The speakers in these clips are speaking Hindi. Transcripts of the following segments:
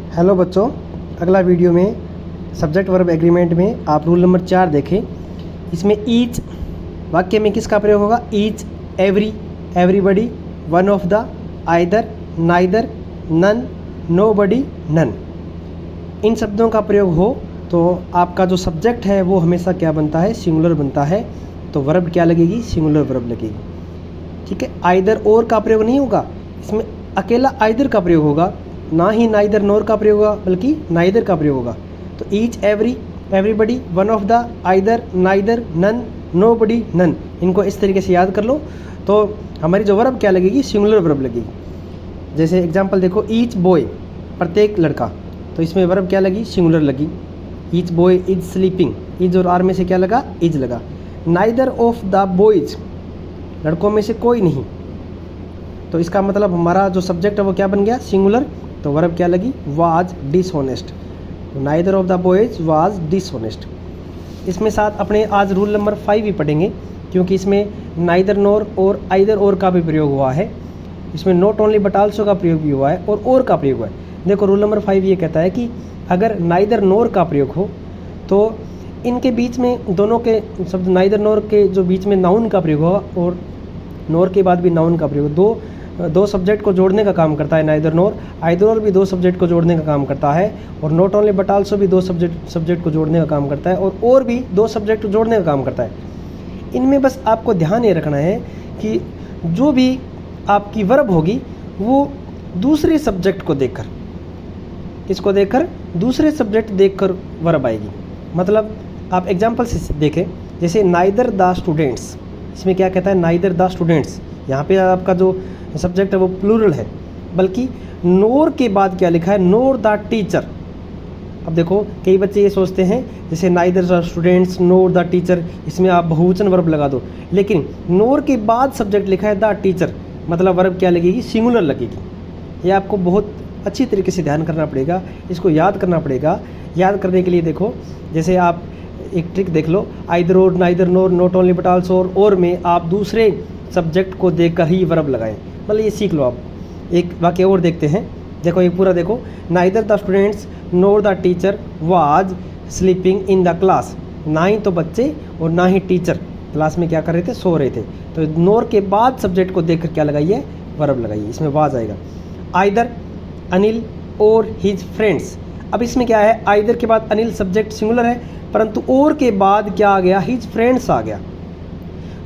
हेलो बच्चों, अगला वीडियो में सब्जेक्ट वर्ब एग्रीमेंट में आप रूल नंबर 4 देखें। इसमें ईच वाक्य में किसका प्रयोग होगा? Each, every, everybody, one of the, either, neither, none, nobody, none. इन शब्दों का प्रयोग हो तो आपका जो सब्जेक्ट है वो हमेशा क्या बनता है? सिंगुलर बनता है। तो वर्ब क्या लगेगी? सिंगुलर वर्ब लगेगी। ठीक है, आइदर और का प्रयोग नहीं होगा, इसमें अकेला आइदर का प्रयोग होगा, ना ही नाइदर नोर का प्रयोग होगा, बल्कि नाइदर का प्रयोग होगा। तो each, every, everybody, one of the, either, neither, none, nobody, none. इनको इस तरीके से याद कर लो तो हमारी जो वर्ब क्या लगेगी? सिंगुलर वर्ब लगेगी। जैसे एग्जांपल देखो, ईच बॉय, प्रत्येक लड़का, तो इसमें वर्ब क्या लगी? सिंगुलर लगी। Each boy is sleeping, is और आर में से क्या लगा? इज लगा। नाइदर ऑफ द बॉयज, लड़कों में से कोई नहीं, तो इसका मतलब हमारा जो सब्जेक्ट है वो क्या बन गया? सिंगुलर। तो वर्ब क्या लगी? Was dishonest. Neither of the boys was dishonest. इसमें साथ अपने आज रूल नंबर 5 भी पढ़ेंगे, क्योंकि इसमें नाइदर नोर और आइदर और का भी प्रयोग हुआ है। इसमें नॉट ओनली बट आल्सो का प्रयोग भी हुआ है और का प्रयोग हुआ है। देखो, रूल नंबर 5 ये कहता है कि अगर नाइदर नोर का प्रयोग हो तो इनके बीच में, दोनों के शब्द नाइदर नोर के जो बीच में नाउन का प्रयोग होगा और नोर के बाद भी नाउन का प्रयोग, दो सब्जेक्ट को जोड़ने का काम करता है नाइदर नोर। आइदर और भी दो सब्जेक्ट को जोड़ने का काम करता है, और नॉट ओनली बट आल्सो भी दो सब्जेक्ट को जोड़ने का काम करता है, और भी दो सब्जेक्ट को जोड़ने का काम करता है। इनमें बस आपको ध्यान ये रखना है कि जो भी आपकी वर्ब होगी वो दूसरे सब्जेक्ट को देखकर, किसको देखकर? दूसरे सब्जेक्ट देखकर वर्ब आएगी। मतलब आप एग्जाम्पल से देखें, जैसे नाइदर द स्टूडेंट्स, इसमें क्या कहता है? Neither the students. यहाँ पे आपका जो सब्जेक्ट है वो प्लूरल है, बल्कि नोर के बाद क्या लिखा है? नोर द टीचर। अब देखो, कई बच्चे ये सोचते हैं जैसे neither the students NOR the teacher, इसमें आप बहुवचन वर्ब लगा दो, लेकिन नोर के बाद सब्जेक्ट लिखा है द टीचर, मतलब वर्ब क्या लगेगी? सिंगुलर लगेगी। ये आपको बहुत अच्छी तरीके से ध्यान करना पड़ेगा, इसको याद करना पड़ेगा। याद करने के लिए देखो, जैसे आप एक ट्रिक देख लो, आइदर और, neither NOR, not only but also और में आप दूसरे सब्जेक्ट को देखकर ही वर्ब लगाएं। मतलब ये सीख लो आप। एक वाक्य और देखते हैं, देखो ये पूरा देखो, neither the students NOR the teacher was sleeping in the class. ना ही तो बच्चे और ना ही टीचर क्लास में क्या कर रहे थे? सो रहे थे। तो नोर के बाद सब्जेक्ट को देखकर क्या लगाइए? वर्ब लगाइए। इसमें वाज आएगा। आइदर अनिल और हिज फ्रेंड्स। अब इसमें क्या है? आइदर के बाद अनिल सब्जेक्ट सिंगुलर है, परंतु और के बाद क्या आ गया? हिज फ्रेंड्स आ गया।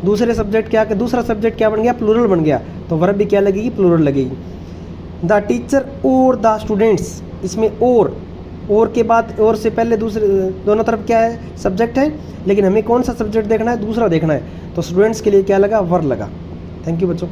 दूसरा सब्जेक्ट क्या बन गया? प्लूरल बन गया। तो वर्ब भी क्या लगेगी? प्लूरल लगेगी। द टीचर और द स्टूडेंट्स, इसमें और के बाद, और से पहले दूसरे दोनों तरफ क्या है? सब्जेक्ट है, लेकिन हमें कौन सा सब्जेक्ट देखना है? दूसरा देखना है। तो स्टूडेंट्स के लिए क्या लगा? वर लगा। थैंक यू बच्चों।